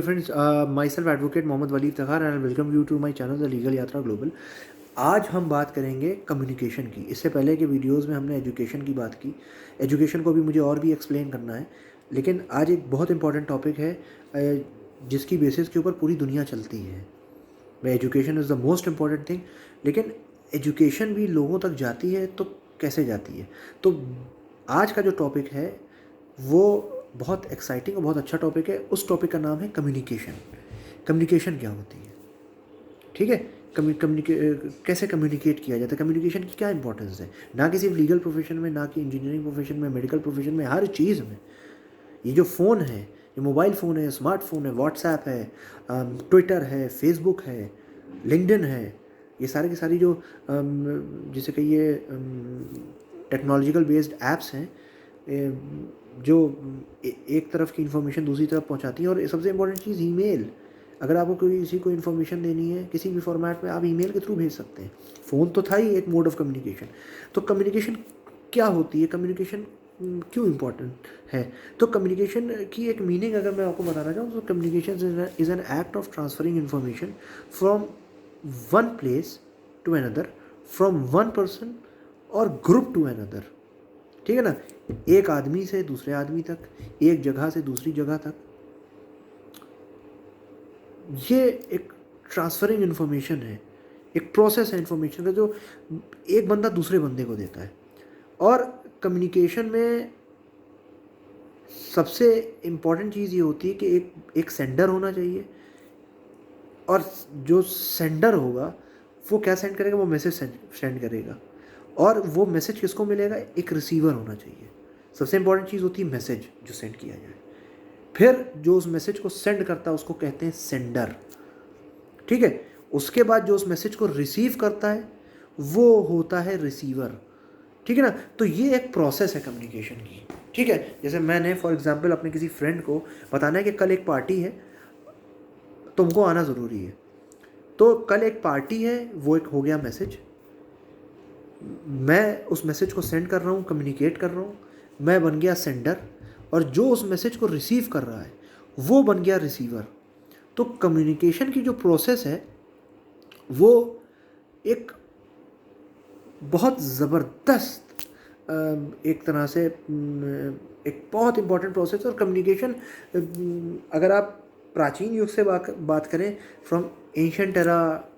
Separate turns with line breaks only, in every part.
Friends, myself advocate Mohammad Wali Iftikhar and welcome you to my channel the legal Yatra global. आज हम बात करेंगे communication की। इससे पहले के वीडियोस में हमने एजुकेशन की बात की। एजुकेशन को भी मुझे और भी एक्सप्लेन करना है, लेकिन आज एक बहुत इंपॉर्टेंट टॉपिक है जिसकी बेसिस के ऊपर पूरी दुनिया चलती है। Education is the most important thing, लेकिन एजुकेशन भी लोगों तक जाती है तो कैसे जाती है। तो आज का जो टॉपिक है वो बहुत एक्साइटिंग और बहुत अच्छा टॉपिक है। उस टॉपिक का नाम है कम्युनिकेशन। कम्युनिकेशन क्या होती है, ठीक है। कैसे कम्युनिकेट किया जाता है, कम्युनिकेशन की क्या इंपॉर्टेंस है, ना कि सिर्फ लीगल प्रोफेशन में, ना कि इंजीनियरिंग प्रोफेशन में, मेडिकल प्रोफेशन में, हर चीज़ में। ये जो फ़ोन है, ये मोबाइल फ़ोन है, स्मार्टफोन है, व्हाट्सएप है, ट्विटर है, फेसबुक है, लिंक्डइन है, ये सारे की सारी जो जिसे कहिए टेक्नोलॉजिकल बेस्ड ऐप्स हैं, जो एक तरफ की इन्फॉर्मेशन दूसरी तरफ पहुंचाती हैं। और सबसे इम्पोर्टेंट चीज़ ईमेल। अगर आपको किसी को इन्फॉर्मेशन देनी है किसी भी फॉर्मेट में, आप ईमेल के थ्रू भेज सकते हैं। फ़ोन तो था ही एक मोड ऑफ कम्युनिकेशन। तो कम्युनिकेशन क्या होती है, कम्युनिकेशन क्यों इम्पोर्टेंट है। तो कम्युनिकेशन की एक मीनिंग अगर मैं आपको बताना चाहूँ तो communication is an act of transferring information from one place to another, from one person और ग्रुप टू अनदर, ठीक है ना। एक आदमी से दूसरे आदमी तक, एक जगह से दूसरी जगह तक, ये एक ट्रांसफरिंग इन्फॉर्मेशन है, एक प्रोसेस है इन्फॉर्मेशन का जो एक बंदा दूसरे बंदे को देता है। और कम्युनिकेशन में सबसे इम्पॉर्टेंट चीज़ ये होती है कि एक सेंडर होना चाहिए, और जो सेंडर होगा वो क्या सेंड करेगा, वो मैसेज सेंड करेगा। और वो मैसेज किसको मिलेगा, एक रिसीवर होना चाहिए। सबसे इम्पॉर्टेंट चीज़ होती है मैसेज जो सेंड किया जाए। फिर जो उस मैसेज को सेंड करता है उसको कहते हैं सेंडर, ठीक है। उसके बाद जो उस मैसेज को रिसीव करता है वो होता है रिसीवर, ठीक है ना। तो ये एक प्रोसेस है कम्युनिकेशन की, ठीक है। जैसे मैंने फॉर एग्जांपल अपने किसी फ्रेंड को बताना है कि कल एक पार्टी है, तुमको आना ज़रूरी है। तो कल एक पार्टी है, वो एक हो गया मैसेज। मैं उस मैसेज को सेंड कर रहा हूँ, कम्युनिकेट कर रहा हूँ, मैं बन गया सेंडर। और जो उस मैसेज को रिसीव कर रहा है वो बन गया रिसीवर। तो कम्युनिकेशन की जो प्रोसेस है वो एक बहुत ज़बरदस्त एक तरह से एक बहुत इम्पॉर्टेंट प्रोसेस। और कम्युनिकेशन अगर आप प्राचीन युग से बात करें, from ancient era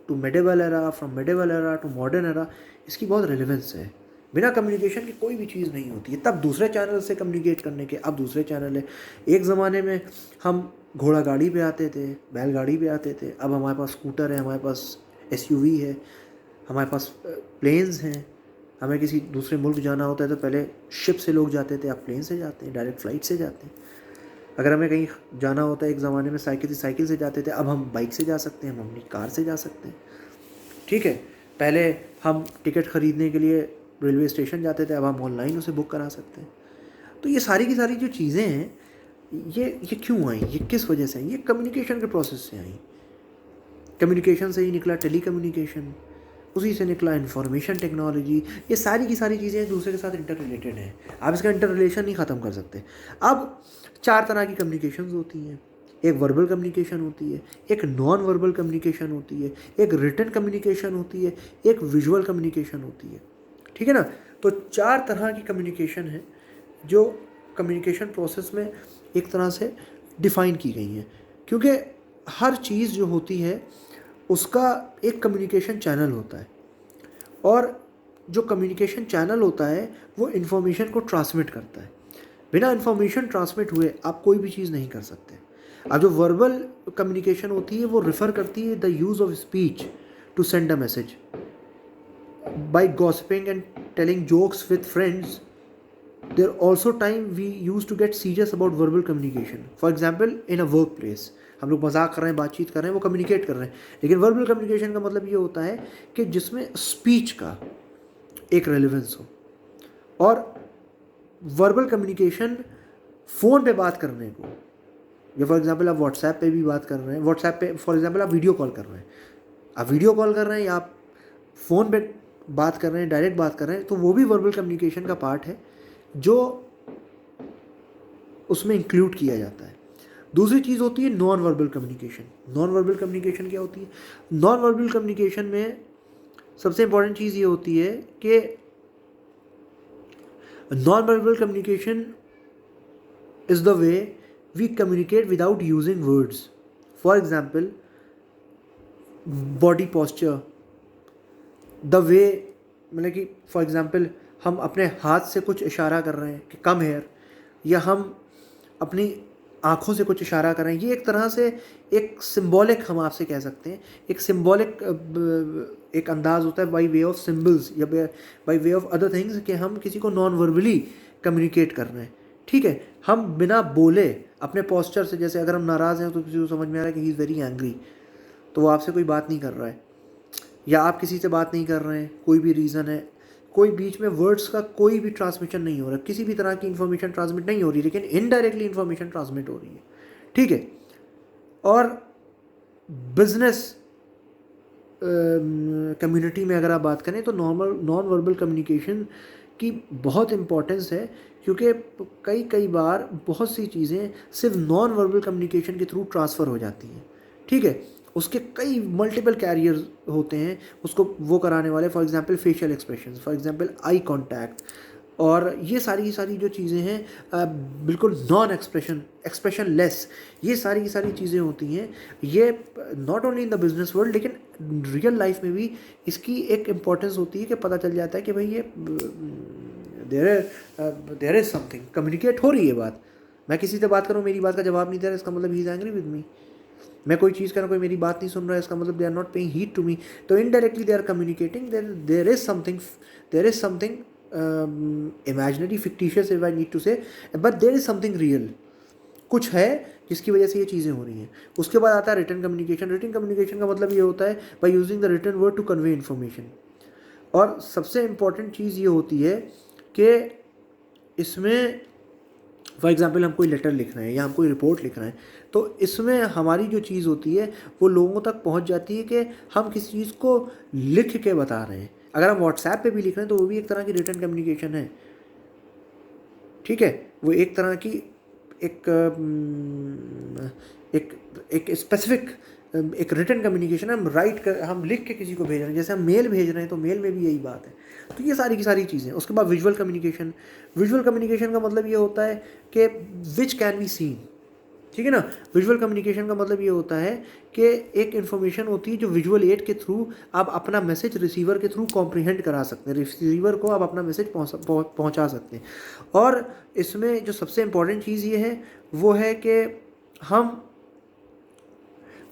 to medieval era, from medieval era to modern era, इसकी बहुत रेलेवेंस है। बिना कम्युनिकेशन की कोई भी चीज़ नहीं होती है। तब दूसरे चैनल से कम्युनिकेट करने के अब दूसरे चैनल है। एक ज़माने में हम घोड़ा गाड़ी पे आते थे, बैलगाड़ी पे आते थे, अब हमारे पास स्कूटर है, हमारे पास एसयूवी है, हमारे पास प्लेन्स हैं। हमें किसी दूसरे मुल्क जाना होता है तो पहले शिप से लोग जाते थे, अब प्लेन से जाते हैं, डायरेक्ट फ़्लाइट से जाते हैं। अगर हमें कहीं जाना होता है, एक ज़माने में साइकिल से जाते थे, अब हम बाइक से जा सकते हैं, हम अपनी कार से जा सकते हैं, ठीक है। पहले हम टिकट ख़रीदने के लिए रेलवे स्टेशन जाते थे, अब हम ऑनलाइन उसे बुक करा सकते हैं। तो ये सारी की सारी जो चीज़ें हैं, ये क्यों आई, ये किस वजह से आई, ये कम्युनिकेशन के प्रोसेस से आई। कम्युनिकेशन से ही निकला टेली कम्युनिकेशन, उसी से निकला इन्फॉर्मेशन टेक्नोलॉजी। ये सारी की सारी चीज़ें एक दूसरे के साथ इंटर रिलेटेड हैं। आप इसका इंटर रिलेशन नहीं ख़त्म कर सकते। अब 4 तरह की कम्युनिकेशंस होती हैं। एक वर्बल कम्युनिकेशन होती है, एक नॉन वर्बल कम्युनिकेशन होती है, एक रिटन कम्युनिकेशन होती है, एक विजुअल कम्युनिकेशन होती है, ठीक है ना। तो 4 तरह की कम्युनिकेशन है जो कम्युनिकेशन प्रोसेस में एक तरह से डिफ़ाइन की गई हैं, क्योंकि हर चीज़ जो होती है उसका एक कम्युनिकेशन चैनल होता है। और जो कम्युनिकेशन चैनल होता है वो इन्फॉर्मेशन को ट्रांसमिट करता है। बिना इन्फॉर्मेशन ट्रांसमिट हुए आप कोई भी चीज़ नहीं कर सकते। अब जो वर्बल कम्युनिकेशन होती है वो रिफ़र करती है the use of speech to send a message by gossiping and telling jokes with friends. There are also time we used to get serious about verbal communication. For example, in a workplace, हम लोग मजाक कर रहे हैं, बातचीत कर रहे हैं, वो कम्युनिकेट कर रहे हैं। लेकिन वर्बल कम्युनिकेशन का मतलब ये होता है कि जिसमें स्पीच का एक रेलिवेंस हो। और वर्बल कम्युनिकेशन फ़ोन पे बात करने को, या फॉर एग्जांपल आप व्हाट्सएप पे भी बात कर रहे हैं, व्हाट्सएप पे फॉर एग्जांपल आप वीडियो कॉल कर रहे हैं, आप वीडियो कॉल कर रहे हैं या आप फ़ोन पे बात कर रहे हैं, डायरेक्ट बात कर रहे हैं, तो वो भी वर्बल कम्युनिकेशन का पार्ट है जो उसमें इंक्लूड किया जाता है। दूसरी चीज़ होती है non verbal communication. Non verbal communication क्या होती है? नॉन वर्बल कम्युनिकेशन में सबसे इंपॉर्टेंट चीज़ ये होती है कि non verbal communication is the way we communicate without using words. For example, body posture, the way, मतलब कि फॉर एग्जाम्पल हम अपने हाथ से कुछ इशारा कर रहे हैं कि कम हेयर, या हम अपनी आँखों से कुछ इशारा कर रहे हैं, ये एक तरह से एक सिंबॉलिक, हम आपसे कह सकते हैं एक सिंबॉलिक एक अंदाज़ होता है बाई वे ऑफ सिम्बल्स या by way of other things, कि हम किसी को नॉन वर्बली कम्युनिकेट कर रहे हैं। ठीक है, हम बिना बोले अपने पोस्चर से, जैसे अगर हम नाराज़ हैं तो किसी को समझ में आ रहा है कि ही इज़ वेरी एंग्री, तो वो आपसे कोई बात नहीं कर रहा है, या आप किसी से बात नहीं कर रहे हैं, कोई भी रीज़न है, कोई बीच में वर्ड्स का कोई भी ट्रांसमिशन नहीं हो रहा, किसी भी तरह की इन्फॉर्मेशन ट्रांसमिट नहीं हो रही, लेकिन इनडायरेक्टली इन्फॉर्मेशन ट्रांसमिट हो रही है। ठीक है, और बिजनेस कम्युनिटी में अगर आप बात करें तो नॉन वर्बल कम्युनिकेशन की बहुत इम्पोर्टेंस है, क्योंकि कई बार बहुत सी चीज़ें सिर्फ नॉन वर्बल कम्युनिकेशन के थ्रू ट्रांसफ़र हो जाती हैं। ठीक है, उसके कई मल्टीपल कैरियर्स होते हैं उसको वो कराने वाले, for example facial expressions, for example eye contact, और ये सारी की सारी जो चीज़ें हैं बिल्कुल नॉन एक्सप्रेशन लेस, ये सारी की सारी चीज़ें होती हैं। ये not only in the business world, लेकिन रियल लाइफ में भी इसकी एक इम्पोर्टेंस होती है कि पता चल जाता है कि भाई ये देयर इज़ समथिंग, कम्युनिकेट हो रही है बात। मैं किसी से बात करूँ, मेरी बात का जवाब नहीं दे रहा, इसका मतलब he is angry with me. मैं कोई चीज़ कर रहा हूँ, कोई मेरी बात नहीं सुन रहा है, इसका मतलब they are not paying heed to me. तो indirectly they are communicating, there is something imaginary, fictitious if I need to say, but there is something real, कुछ है जिसकी वजह से ये चीज़ें हो रही हैं। उसके बाद आता है रिटन कम्युनिकेशन। रिटन कम्युनिकेशन का मतलब ये होता है by using the written word to convey information. और सबसे इम्पॉर्टेंट चीज़ ये होती है कि इसमें फॉर एग्ज़ाम्पल हम कोई लेटर लिख रहे हैं या हम कोई रिपोर्ट लिख रहे हैं, तो इसमें हमारी जो चीज़ होती है वो लोगों तक पहुंच जाती है कि हम किसी चीज़ को लिख के बता रहे हैं। अगर हम व्हाट्सएप पे भी लिख रहे हैं तो वो भी एक तरह की रिटन कम्युनिकेशन है। ठीक है, वो एक तरह की एक एक एक स्पेसिफिक एक रिटन कम्युनिकेशन, हम लिख के किसी को भेज रहे हैं, जैसे हम मेल भेज रहे हैं तो मेल में भी यही बात है। तो ये सारी की सारी चीज़ें। उसके बाद विजुअल कम्युनिकेशन का मतलब ये होता है कि विच कैन बी सीन। ठीक है ना, विजुअल कम्युनिकेशन का मतलब ये होता है कि एक इन्फॉर्मेशन होती है जो विजुअल एड के थ्रू आप अपना मैसेज रिसीवर के थ्रू कॉम्प्रीहेंड करा सकते हैं, रिसीवर को आप अपना मैसेज पहुंचा सकते हैं। और इसमें जो सबसे इम्पॉर्टेंट चीज़ ये है वो है कि हम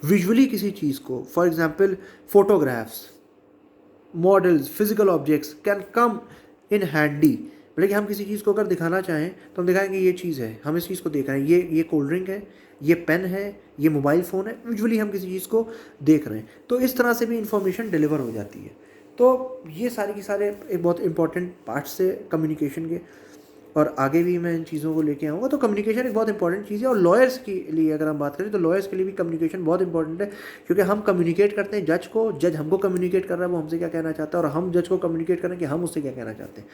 विजुअली किसी चीज़ को, for example photographs, models, physical objects can come in handy. मतलब कि हम किसी चीज़ को अगर दिखाना चाहें तो हम दिखाएंगे ये चीज़ है, हम इस चीज़ को देख रहे हैं, ये कोल्ड ड्रिंक है, ये पेन है, ये मोबाइल फ़ोन है, विजुअली हम किसी चीज़ को देख रहे हैं, तो इस तरह से भी इंफॉर्मेशन डिलीवर हो जाती है। तो ये सारे के सारे एक बहुत इंपॉर्टेंट पार्ट्स है कम्युनिकेशन के, और आगे भी मैं इन चीज़ों को लेके आऊँगा। तो कम्युनिकेशन एक बहुत इंपॉर्टेंट चीज़ है, और लॉयर्स के लिए अगर हम बात करें तो लॉयर्स के लिए भी कम्युनिकेशन बहुत इंपॉर्टेंट है, क्योंकि हम कम्युनिकेट करते हैं जज को, जज हमको कम्युनिकेट कर रहा है वो हमसे क्या कहना चाहता है, और हम जज को कम्युनिकेट कर रहे हैं कि हम उससे क्या कहना चाहते हैं।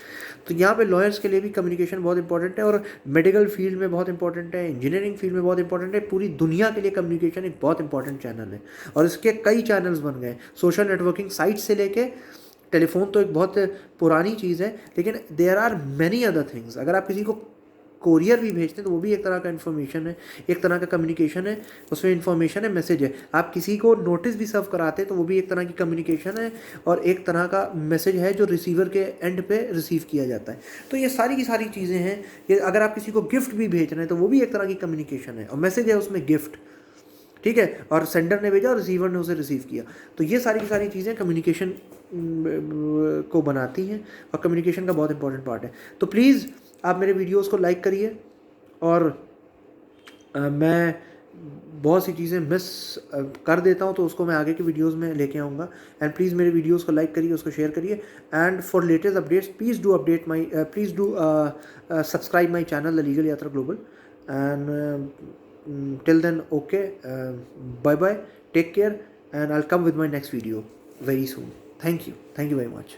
तो यहाँ पे लॉयर्स के लिए भी कम्युनिकेशन बहुत इंपॉर्टेंट है, और मेडिकल फील्ड में बहुत इंपॉर्टेंट है, इंजीनियरिंग फील्ड में बहुत इंपॉर्टेंट है, पूरी दुनिया के लिए कम्युनिकेशन एक बहुत इंपॉर्टेंट चैनल है। और इसके कई चैनल्स बन गए, सोशल नेटवर्किंग साइट से लेके टेलीफोन तो एक बहुत पुरानी चीज़ है, लेकिन there are many other things. अगर आप किसी को कोरियर भी भेजते हैं तो वो भी एक तरह का इन्फॉर्मेशन है, एक तरह का कम्युनिकेशन है, उसमें इन्फॉर्मेशन है, मैसेज है। आप किसी को नोटिस भी सर्व कराते हैं तो वो भी एक तरह की कम्युनिकेशन है, और एक तरह का मैसेज है जो रिसीवर के एंड पे रिसीव किया जाता है। तो ये सारी की सारी चीज़ें हैं। ये अगर आप किसी को गिफ्ट भी भेज रहे हैं तो वो भी एक तरह की कम्युनिकेशन है, और मैसेज है उसमें गिफ्ट। ठीक है, और सेंडर ने भेजा और रिसीवर ने उसे रिसीव किया। तो ये सारी की सारी चीज़ें कम्युनिकेशन को बनाती हैं, और कम्युनिकेशन का बहुत इंपॉर्टेंट पार्ट है। तो प्लीज़ आप मेरे वीडियोस को लाइक करिए, और मैं बहुत सी चीज़ें मिस कर देता हूँ तो उसको मैं आगे की वीडियोस में लेके आऊँगा। एंड प्लीज़ मेरे वीडियोस को लाइक करिए, उसको शेयर करिए, and for latest updates please do subscribe my channel the legal Yatra global. And till then, okay, bye bye, take care, and I'll come with my next video very soon. Thank you very much.